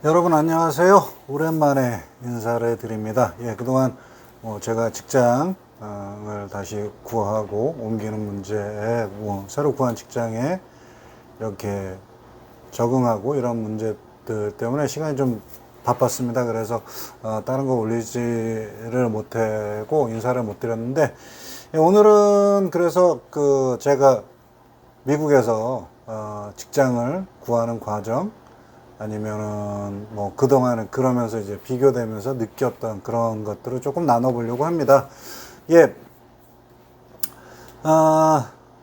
여러분 안녕하세요. 오랜만에 인사를 드립니다. 그동안 제가 직장을 다시 구하고 옮기는 문제에 새로 구한 직장에 이렇게 적응하고 이런 문제들 때문에 시간이 좀 바빴습니다. 그래서 다른 거 올리지를 못하고 인사를 못 드렸는데, 오늘은 그래서 제가 미국에서 직장을 구하는 과정, 아니면은 그동안은 그러면서 이제 비교되면서 느꼈던 그런 것들을 조금 나눠보려고 합니다. 예,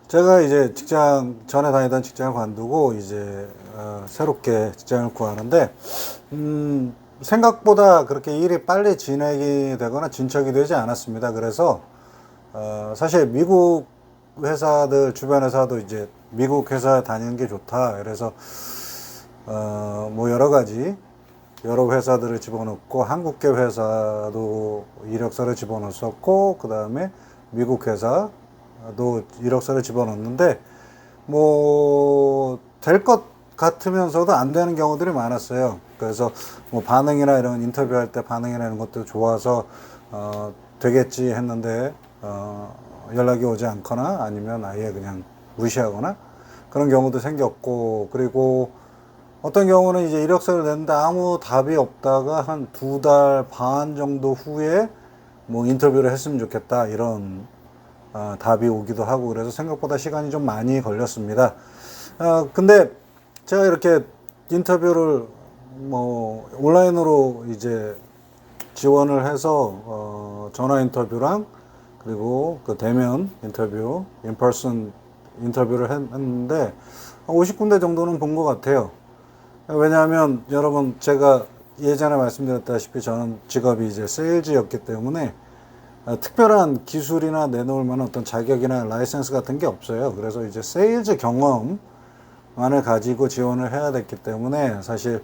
제가 이제 전에 다니던 직장을 관두고 이제 새롭게 직장을 구하는데, 생각보다 그렇게 일이 빨리 진행이 되거나 진척이 되지 않았습니다. 그래서 사실 미국 회사들, 주변 회사도 이제 미국 회사 다니는 게 좋다, 그래서 여러 가지, 여러 회사들을 집어넣고, 한국계 회사도 이력서를 집어넣었었고, 그 다음에 미국 회사도 이력서를 집어넣었는데, 될 것 같으면서도 안 되는 경우들이 많았어요. 그래서 반응이나 이런 인터뷰할 때 반응이나 이런 것도 좋아서, 되겠지 했는데, 연락이 오지 않거나 아니면 아예 그냥 무시하거나 그런 경우도 생겼고, 그리고 어떤 경우는 이제 이력서를 냈는데 아무 답이 없다가 한 2달 반 정도 후에 인터뷰를 했으면 좋겠다, 이런 답이 오기도 하고, 그래서 생각보다 시간이 좀 많이 걸렸습니다. 근데 제가 이렇게 인터뷰를 온라인으로 이제 지원을 해서 전화 인터뷰랑 그리고 그 대면 인터뷰, 인퍼슨 인터뷰를 했는데 50군데 정도는 본 것 같아요. 왜냐하면 여러분, 제가 예전에 말씀드렸다시피 저는 직업이 이제 세일즈였기 때문에 특별한 기술이나 내놓을 만한 어떤 자격이나 라이센스 같은 게 없어요. 그래서 이제 세일즈 경험만을 가지고 지원을 해야 됐기 때문에 사실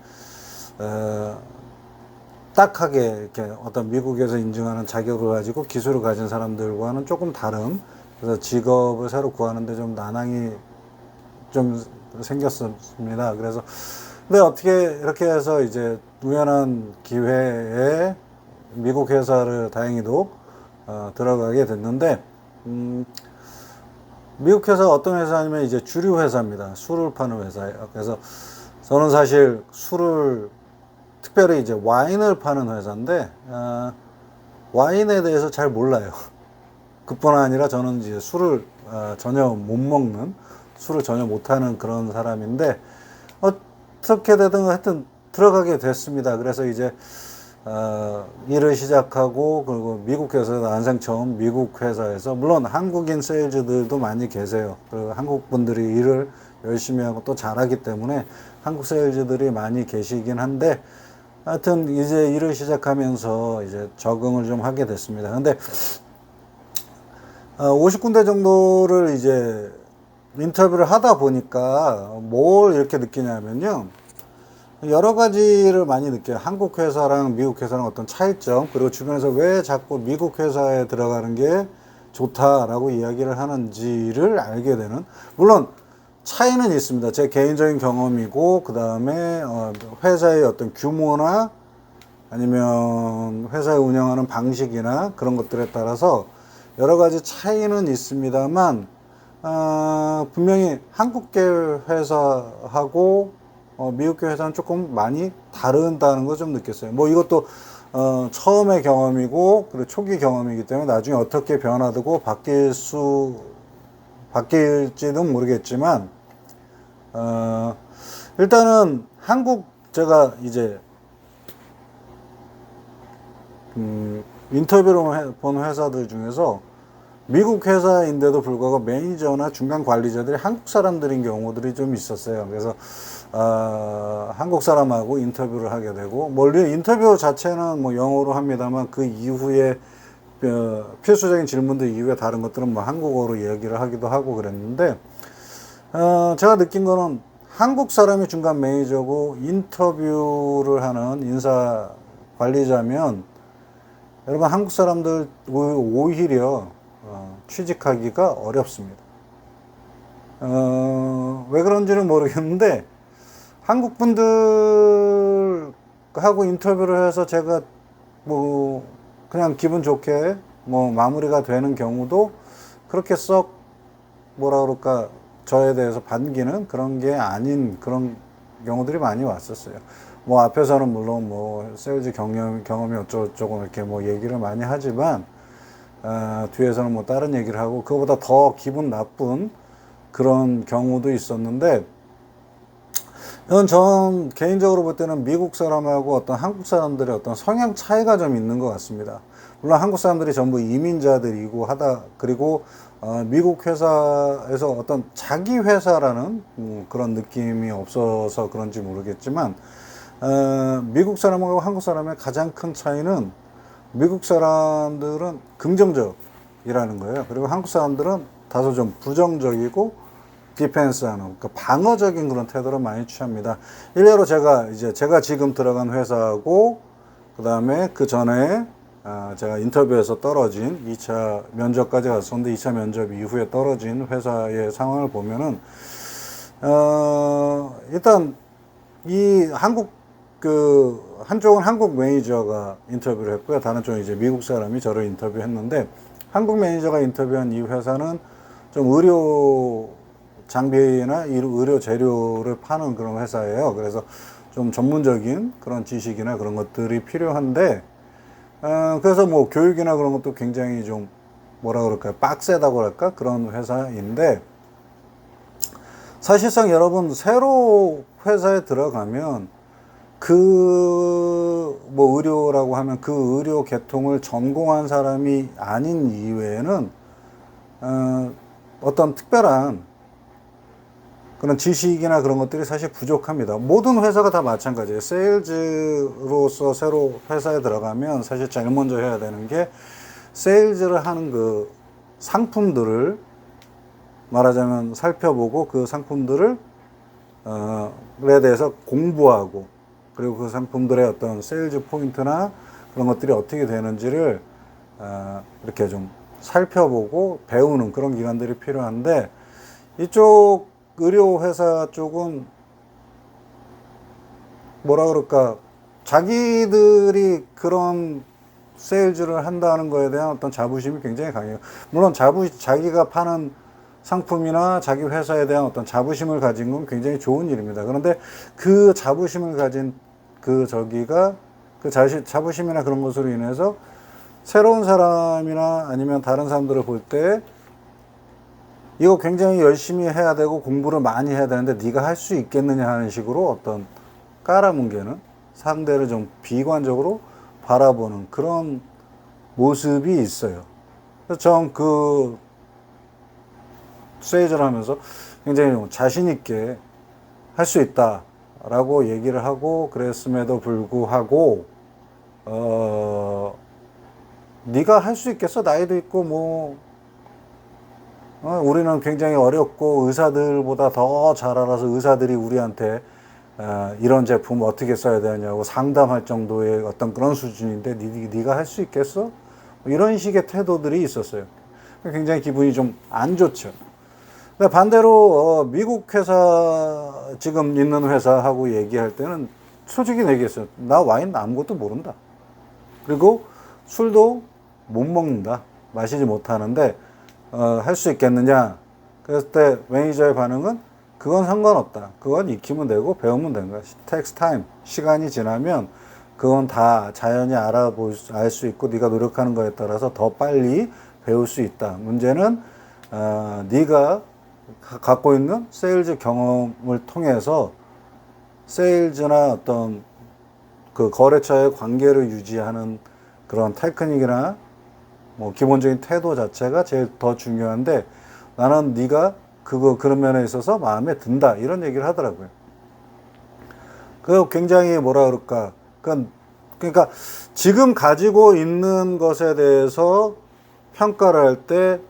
딱하게 이렇게 어떤 미국에서 인증하는 자격을 가지고 기술을 가진 사람들과는 조금 다른, 그래서 직업을 새로 구하는데 좀 난항이 좀 생겼습니다. 그래서 근데 어떻게 이렇게 해서 이제 우연한 기회에 미국 회사를 다행히도 들어가게 됐는데, 미국 회사가 어떤 회사냐면 이제 주류 회사입니다. 술을 파는 회사예요. 그래서 저는 사실 특별히 이제 와인을 파는 회사인데, 와인에 대해서 잘 몰라요. 그뿐 아니라 저는 이제 술을 전혀 못 먹는, 술을 전혀 못하는 그런 사람인데, 어떻게 되든 하여튼 들어가게 됐습니다. 그래서 이제 일을 시작하고, 그리고 미국에서 난생 처음 미국 회사에서, 물론 한국인 세일즈들도 많이 계세요. 그리고 한국 분들이 일을 열심히 하고 또 잘하기 때문에 한국 세일즈들이 많이 계시긴 한데, 하여튼 이제 일을 시작하면서 이제 적응을 좀 하게 됐습니다. 근데 50군데 정도를 이제 인터뷰를 하다 보니까 뭘 이렇게 느끼냐면요, 여러 가지를 많이 느껴요. 한국 회사랑 미국 회사랑 어떤 차이점, 그리고 주변에서 왜 자꾸 미국 회사에 들어가는 게 좋다라고 이야기를 하는지를 알게 되는, 물론 차이는 있습니다. 제 개인적인 경험이고, 그 다음에 회사의 어떤 규모나 아니면 회사의 운영하는 방식이나 그런 것들에 따라서 여러 가지 차이는 있습니다만, 분명히 한국계 회사하고 미국계 회사는 조금 많이 다르다는 걸 좀 느꼈어요. 이것도 처음의 경험이고, 그리고 초기 경험이기 때문에 나중에 어떻게 변화되고 바뀔지는 모르겠지만, 일단은 제가 이제 인터뷰를 본 회사들 중에서 미국 회사인데도 불구하고 매니저나 중간 관리자들이 한국 사람들인 경우들이 좀 있었어요. 그래서 한국 사람하고 인터뷰를 하게 되고, 물론 인터뷰 자체는 영어로 합니다만 그 이후에 필수적인 질문들 이후에 다른 것들은 한국어로 얘기를 하기도 하고 그랬는데, 제가 느낀 거는 한국 사람이 중간 매니저고 인터뷰를 하는 인사 관리자면, 여러분, 한국 사람들 오히려 취직하기가 어렵습니다. 왜 그런지는 모르겠는데, 한국 분들 하고 인터뷰를 해서 제가 뭐 그냥 기분 좋게 뭐 마무리가 되는 경우도 그렇게 썩 뭐라 그럴까 저에 대해서 반기는 그런 게 아닌 그런 경우들이 많이 왔었어요. 뭐 앞에서는 물론 뭐 세일즈 경험이 어쩌고저쩌고 이렇게 뭐 얘기를 많이 하지만 뒤에서는 뭐 다른 얘기를 하고 그거보다 더 기분 나쁜 그런 경우도 있었는데 이건 전 개인적으로 볼 때는 미국 사람하고 어떤 한국 사람들의 어떤 성향 차이가 좀 있는 것 같습니다. 물론 한국 사람들이 전부 이민자들이고 그리고 미국 회사에서 어떤 자기 회사라는 그런 느낌이 없어서 그런지 모르겠지만 미국 사람하고 한국 사람의 가장 큰 차이는 미국 사람들은 긍정적이라는 거예요. 그리고 한국 사람들은 다소 좀 부정적이고 디펜스하는 그 방어적인 그런 태도를 많이 취합니다. 일례로 제가 지금 들어간 회사하고 그 다음에 그 전에 제가 인터뷰에서 떨어진 2차 면접까지 갔었는데 2차 면접 이후에 떨어진 회사의 상황을 보면은 일단 이 한쪽은 한국 매니저가 인터뷰를 했고요. 다른 쪽은 이제 미국 사람이 저를 인터뷰했는데 한국 매니저가 인터뷰한 이 회사는 좀 의료 장비나 의료 재료를 파는 그런 회사예요. 그래서 좀 전문적인 그런 지식이나 그런 것들이 필요한데, 그래서 뭐 교육이나 그런 것도 굉장히 좀 뭐라 그럴까요? 빡세다고 할까? 그런 회사인데, 사실상 여러분, 새로 회사에 들어가면 뭐 의료라고 하면 그 의료 계통을 전공한 사람이 아닌 이외에는, 어떤 특별한 그런 지식이나 그런 것들이 사실 부족합니다. 모든 회사가 다 마찬가지예요. 세일즈로서 새로 회사에 들어가면 사실 제일 먼저 해야 되는 게 세일즈를 하는 그 상품들을 말하자면 살펴보고 그 상품들을 에 대해서 공부하고 그리고 그 상품들의 어떤 세일즈 포인트나 그런 것들이 어떻게 되는지를 이렇게 좀 살펴보고 배우는 그런 기간들이 필요한데 이쪽 의료회사 쪽은 뭐라 그럴까 자기들이 그런 세일즈를 한다는 거에 대한 어떤 자부심이 굉장히 강해요. 물론 자기가 파는 상품이나 자기 회사에 대한 어떤 자부심을 가진 건 굉장히 좋은 일입니다. 그런데 그 자부심을 가진 자부심이나 그런 것으로 인해서 새로운 사람이나 아니면 다른 사람들을 볼 때 이거 굉장히 열심히 해야 되고 공부를 많이 해야 되는데 네가 할 수 있겠느냐 하는 식으로 어떤 깔아뭉개는 상대를 좀 비관적으로 바라보는 그런 모습이 있어요. 그래서 전 그 세일즈를 하면서 굉장히 자신 있게 할 수 있다라고 얘기를 하고 그랬음에도 불구하고 네가 할 수 있겠어? 나이도 있고 뭐 우리는 굉장히 어렵고 의사들보다 더 잘 알아서 의사들이 우리한테 이런 제품 어떻게 써야 되냐고 상담할 정도의 어떤 그런 수준인데 네가 할 수 있겠어? 이런 식의 태도들이 있었어요. 굉장히 기분이 좀 안 좋죠. 근데 반대로 미국 회사 지금 있는 회사하고 얘기할 때는 솔직히 얘기했어요. 나 와인 아무것도 모른다. 그리고 술도 못 먹는다. 마시지 못하는데 할 수 있겠느냐? 그랬을 때 매니저의 반응은 그건 상관없다. 그건 익히면 되고 배우면 되는 거야. takes time. 시간이 지나면 그건 다 자연히 알 수 있고 네가 노력하는 거에 따라서 더 빨리 배울 수 있다. 문제는 네가 갖고 있는 세일즈 경험을 통해서 세일즈나 어떤 그 거래처의 관계를 유지하는 그런 테크닉이나 뭐 기본적인 태도 자체가 제일 더 중요한데 나는 네가 그런 면에 있어서 마음에 든다 이런 얘기를 하더라고요. 그 굉장히 뭐라 그럴까 그러니까 지금 가지고 있는 것에 대해서 평가를 할 때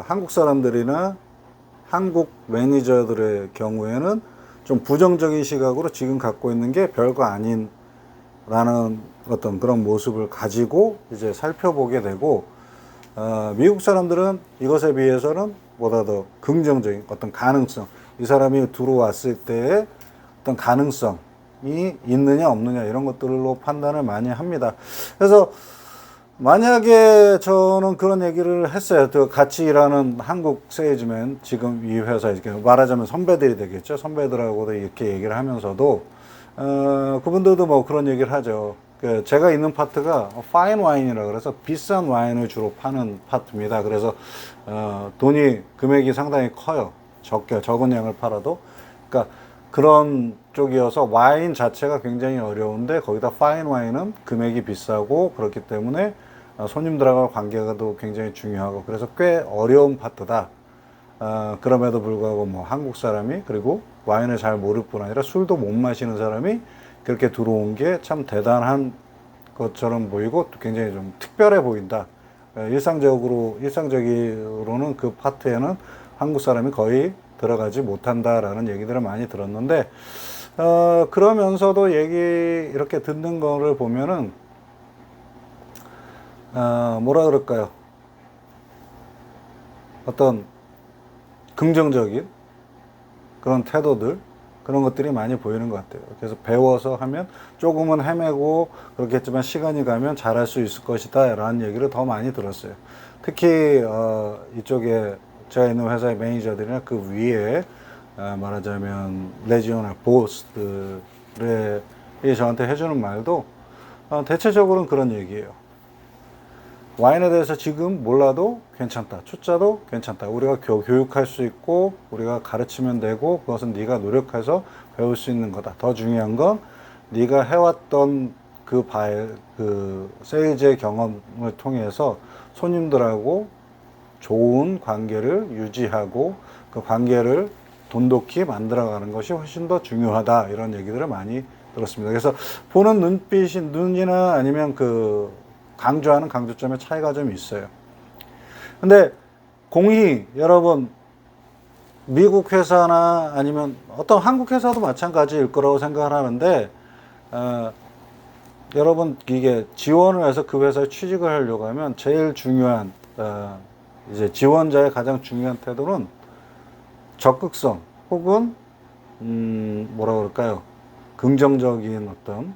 한국 사람들이나 한국 매니저들의 경우에는 좀 부정적인 시각으로 지금 갖고 있는 게 별거 아닌 라는 어떤 그런 모습을 가지고 이제 살펴보게 되고 미국 사람들은 이것에 비해서는 보다 더 긍정적인 어떤 가능성 이 사람이 들어왔을 때의 어떤 가능성에 있느냐 없느냐 이런 것들로 판단을 많이 합니다. 그래서 만약에 저는 그런 얘기를 했어요. 또 같이 일하는 한국 세일즈맨, 지금 이 회사에 말하자면 선배들이 되겠죠. 선배들하고도 이렇게 얘기를 하면서도 그분들도 뭐 그런 얘기를 하죠. 제가 있는 파트가 파인 와인이라 그래서 비싼 와인을 주로 파는 파트입니다. 그래서 돈이 금액이 상당히 커요. 적은 양을 팔아도. 그러니까 그런 쪽이어서 와인 자체가 굉장히 어려운데 거기다 파인 와인은 금액이 비싸고 그렇기 때문에 손님들하고 관계가도 굉장히 중요하고 그래서 꽤 어려운 파트다. 그럼에도 불구하고 뭐 한국 사람이 그리고 와인을 잘 모를 뿐 아니라 술도 못 마시는 사람이 그렇게 들어온 게 참 대단한 것처럼 보이고 또 굉장히 좀 특별해 보인다. 일상적으로는 그 파트에는 한국 사람이 거의 들어가지 못한다라는 얘기들을 많이 들었는데, 그러면서도 이렇게 듣는 거를 보면은, 뭐라 그럴까요? 어떤 긍정적인 그런 태도들, 그런 것들이 많이 보이는 것 같아요. 그래서 배워서 하면 조금은 헤매고 그렇겠지만 시간이 가면 잘할 수 있을 것이다 라는 얘기를 더 많이 들었어요. 특히 이쪽에 제가 있는 회사의 매니저들이나 그 위에 말하자면 레지오널 보스들이 저한테 해주는 말도 대체적으로는 그런 얘기예요. 와인에 대해서 지금 몰라도 괜찮다. 초짜도 괜찮다. 우리가 교육할 수 있고 우리가 가르치면 되고 그것은 네가 노력해서 배울 수 있는 거다. 더 중요한 건 네가 해왔던 그 세일즈의 경험을 통해서 손님들하고 좋은 관계를 유지하고 그 관계를 돈독히 만들어가는 것이 훨씬 더 중요하다. 이런 얘기들을 많이 들었습니다. 그래서 보는 눈이나 아니면 강조하는 강조점의 차이가 좀 있어요. 근데 여러분, 미국 회사나 아니면 어떤 한국 회사도 마찬가지일 거라고 생각을 하는데, 여러분, 이게 지원을 해서 그 회사에 취직을 하려고 하면 제일 중요한, 이제 지원자의 가장 중요한 태도는 적극성 혹은, 뭐라 그럴까요? 긍정적인 어떤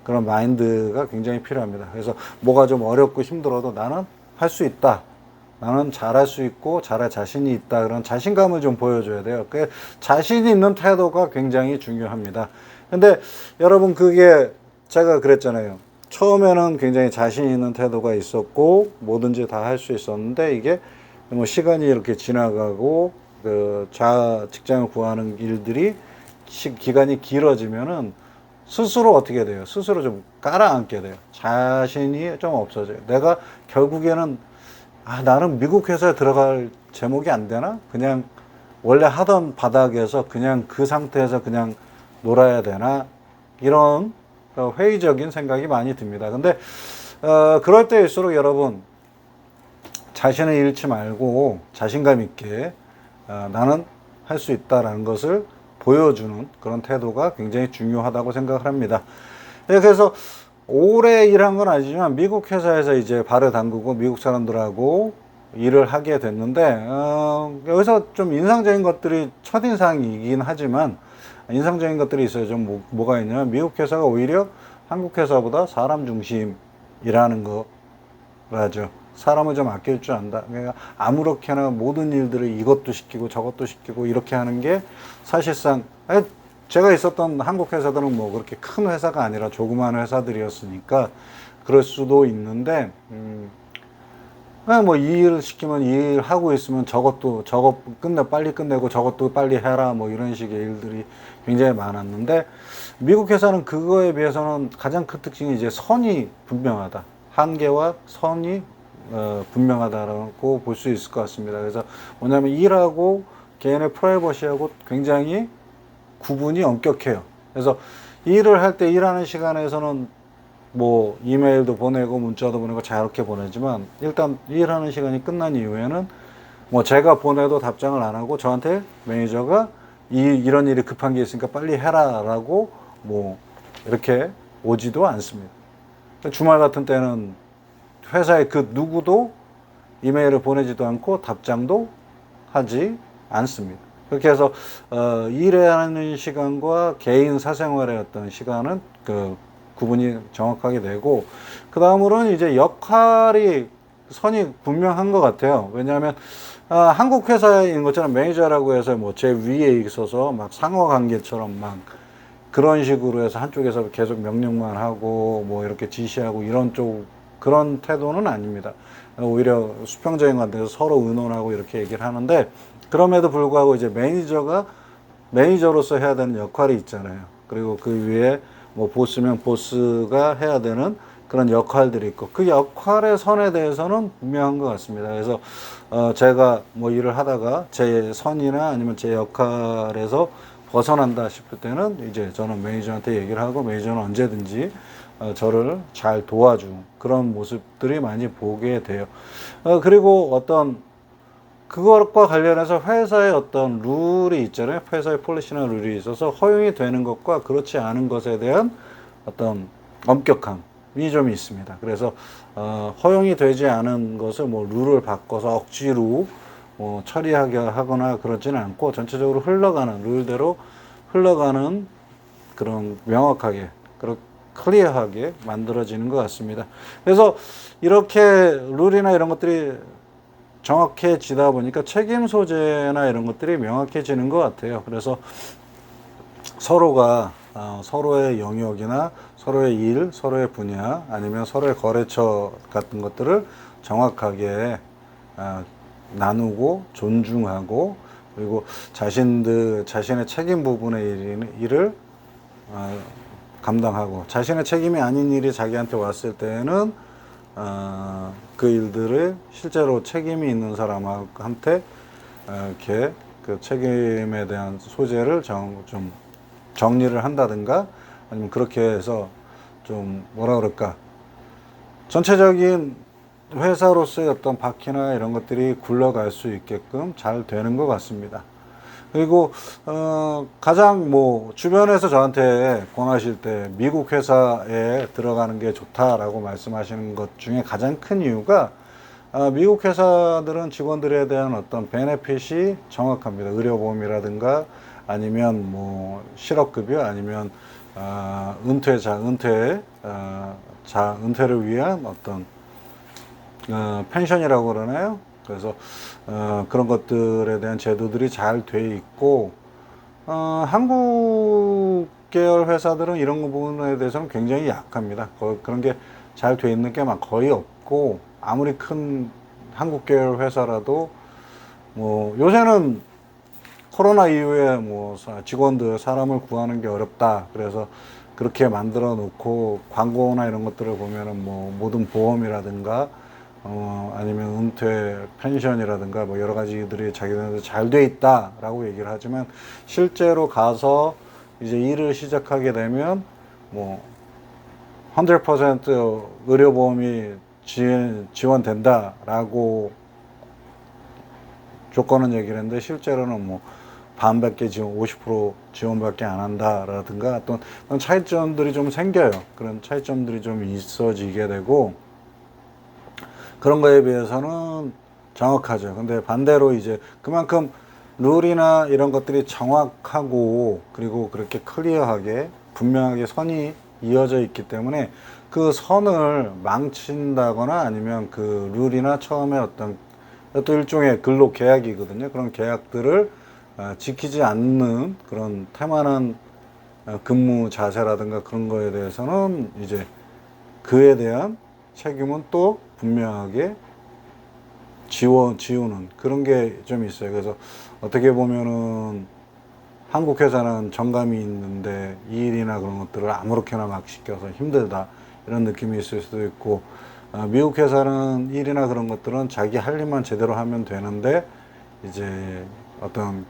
그런 마인드가 굉장히 필요합니다. 그래서 뭐가 좀 어렵고 힘들어도 나는 할 수 있다. 나는 잘할 수 있고 잘할 자신이 있다. 그런 자신감을 좀 보여줘야 돼요. 그 자신 있는 태도가 굉장히 중요합니다. 근데 여러분 그게 제가 그랬잖아요. 처음에는 굉장히 자신 있는 태도가 있었고 뭐든지 다 할 수 있었는데 이게 뭐 시간이 이렇게 지나가고 직장을 구하는 일들이 기간이 길어지면은 스스로 어떻게 돼요? 스스로 좀 깔아앉게 돼요. 자신이 좀 없어져요. 내가 결국에는 나는 미국 회사에 들어갈 제목이 안 되나? 그냥 원래 하던 바닥에서 그냥 그 상태에서 그냥 놀아야 되나? 이런 회의적인 생각이 많이 듭니다. 근데 그럴 때일수록 여러분 자신을 잃지 말고 자신감 있게 나는 할 수 있다라는 것을 보여주는 그런 태도가 굉장히 중요하다고 생각을 합니다. 그래서 오래 일한 건 아니지만 미국 회사에서 이제 발을 담그고 미국 사람들하고 일을 하게 됐는데 여기서 좀 인상적인 것들이 첫인상이긴 하지만 인상적인 것들이 있어요. 좀 뭐가 있냐면 미국 회사가 오히려 한국 회사보다 사람 중심이라는 거라죠. 사람을 좀 아낄 줄 안다. 그러니까 아무렇게나 모든 일들을 이것도 시키고 저것도 시키고 이렇게 하는 게 사실상 제가 있었던 한국 회사들은 뭐 그렇게 큰 회사가 아니라 조그마한 회사들이었으니까 그럴 수도 있는데 그냥 뭐 이 일을 시키면 이 일 하고 있으면 저것 빨리 끝내고 저것도 빨리 해라 뭐 이런 식의 일들이 굉장히 많았는데 미국 회사는 그거에 비해서는 가장 큰 특징이 이제 선이 분명하다. 한계와 선이 분명하다고 볼 수 있을 것 같습니다. 그래서 뭐냐면 일하고 개인의 프라이버시하고 굉장히 구분이 엄격해요. 그래서 일을 할 때 일하는 시간에서는 뭐 이메일도 보내고 문자도 보내고 자유롭게 보내지만 일단 일하는 시간이 끝난 이후에는 뭐 제가 보내도 답장을 안 하고 저한테 매니저가 이런 일이 급한 게 있으니까 빨리 해라 라고 뭐 이렇게 오지도 않습니다. 주말 같은 때는 회사에 그 누구도 이메일을 보내지도 않고 답장도 하지 않습니다. 그렇게 해서 일하는 시간과 개인 사생활의 어떤 시간은 그 구분이 정확하게 되고, 그 다음으로는 이제 역할이 선이 분명한 것 같아요. 왜냐하면 한국 회사인 것처럼 매니저라고 해서 뭐 제 위에 있어서 막 상호 관계처럼 막 그런 식으로 해서 한쪽에서 계속 명령만 하고 뭐 이렇게 지시하고 이런 쪽 그런 태도는 아닙니다. 오히려 수평적인 관계에서 서로 의논하고 이렇게 얘기를 하는데, 그럼에도 불구하고 이제 매니저가 매니저로서 해야 되는 역할이 있잖아요. 그리고 그 위에 뭐 보스면 보스가 해야 되는 그런 역할들이 있고, 그 역할의 선에 대해서는 분명한 것 같습니다. 그래서 제가 뭐 일을 하다가 제 선이나 아니면 제 역할에서 벗어난다 싶을 때는 이제 저는 매니저한테 얘기를 하고, 매니저는 언제든지 저를 잘 도와주는 그런 모습들이 많이 보게 돼요. 그리고 어떤 그것과 관련해서 회사의 어떤 룰이 있잖아요. 회사의 폴리시나 룰이 있어서 허용이 되는 것과 그렇지 않은 것에 대한 어떤 엄격함이 좀 있습니다. 그래서 허용이 되지 않은 것을 뭐 룰을 바꿔서 억지로 뭐 처리하게 하거나 그러지는 않고, 전체적으로 흘러가는 룰대로 흘러가는 그런 명확하게 그런 클리어하게 만들어지는 것 같습니다. 그래서 이렇게 룰이나 이런 것들이 정확해지다 보니까 책임 소재나 이런 것들이 명확해지는 것 같아요. 그래서 서로가 서로의 영역이나 서로의 일, 서로의 분야, 아니면 서로의 거래처 같은 것들을 정확하게 나누고 존중하고, 그리고 자신의 책임 부분의 일을 감당하고, 자신의 책임이 아닌 일이 자기한테 왔을 때는 그 일들을 실제로 책임이 있는 사람한테 이렇게 그 책임에 대한 소재를 좀 정리를 한다든가, 아니면 그렇게 해서 좀 뭐라 그럴까, 전체적인 회사로서의 어떤 바퀴나 이런 것들이 굴러갈 수 있게끔 잘 되는 것 같습니다. 그리고 가장 뭐 주변에서 저한테 권하실 때 미국 회사에 들어가는 게 좋다라고 말씀하시는 것 중에 가장 큰 이유가, 미국 회사들은 직원들에 대한 어떤 베네핏이 정확합니다. 의료보험이라든가 아니면 뭐 실업급여, 아니면 은퇴를 위한 어떤 펜션이라고 그러나요? 그래서 그런 것들에 대한 제도들이 잘 돼 있고, 한국 계열 회사들은 이런 부분에 대해서는 굉장히 약합니다. 그런 게 잘 돼 있는 게 막 거의 없고, 아무리 큰 한국 계열 회사라도 뭐 요새는 코로나 이후에 뭐 직원들 사람을 구하는 게 어렵다, 그래서 그렇게 만들어 놓고 광고나 이런 것들을 보면은 뭐 모든 보험이라든가 아니면 은퇴 펜션이라든가 뭐 여러 가지들이 자기네들 잘 돼 있다라고 얘기를 하지만, 실제로 가서 이제 일을 시작하게 되면 뭐 100% 의료보험이 지원된다라고 조건은 얘기를 했는데, 실제로는 뭐 반밖에 지원, 50% 지원밖에 안 한다라든가 어떤 차이점들이 좀 생겨요. 그런 차이점들이 좀 있어지게 되고, 그런 거에 비해서는 정확하죠. 근데 반대로 이제 그만큼 룰이나 이런 것들이 정확하고, 그리고 그렇게 클리어하게 분명하게 선이 이어져 있기 때문에 그 선을 망친다거나, 아니면 그 룰이나 처음에 어떤 또 일종의 근로 계약이거든요. 그런 계약들을 지키지 않는 그런 태만한 근무 자세라든가 그런 거에 대해서는 이제 그에 대한 책임은 또 분명하게 지우는 그런 게 좀 있어요. 그래서 어떻게 보면은 한국 회사는 정감이 있는데 이 일이나 그런 것들을 아무렇게나 막 시켜서 힘들다, 이런 느낌이 있을 수도 있고, 미국 회사는 일이나 그런 것들은 자기 할 일만 제대로 하면 되는데, 이제 어떤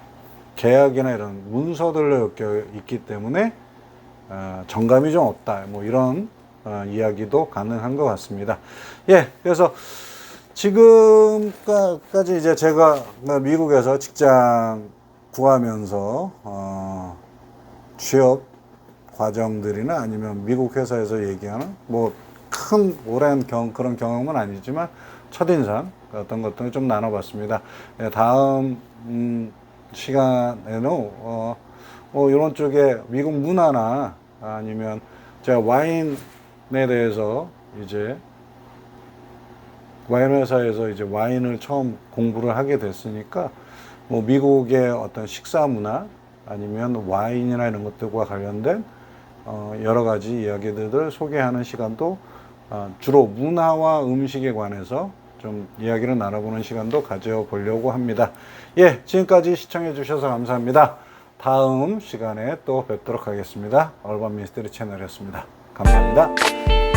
계약이나 이런 문서들로 엮여 있기 때문에 정감이 좀 없다, 뭐 이런 이야기도 가능한 것 같습니다. 예, 그래서 지금까지 이제 제가 미국에서 직장 구하면서 취업 과정들이나 아니면 미국 회사에서 얘기하는 뭐 큰 오랜 그런 경험은 아니지만 첫인상 어떤 것들을 좀 나눠봤습니다. 예, 다음 시간에는 이런 쪽에 미국 문화나 아니면 제가 와인에 대해서 이제 와인 회사에서 이제 와인을 처음 공부를 하게 됐으니까 뭐 미국의 어떤 식사 문화 아니면 와인이나 이런 것들과 관련된 여러 가지 이야기들을 소개하는 시간도 주로 문화와 음식에 관해서 좀 이야기를 나눠보는 시간도 가져보려고 합니다. 예, 지금까지 시청해 주셔서 감사합니다. 다음 시간에 또 뵙도록 하겠습니다. 얼반 미스터리 채널이었습니다. 감사합니다.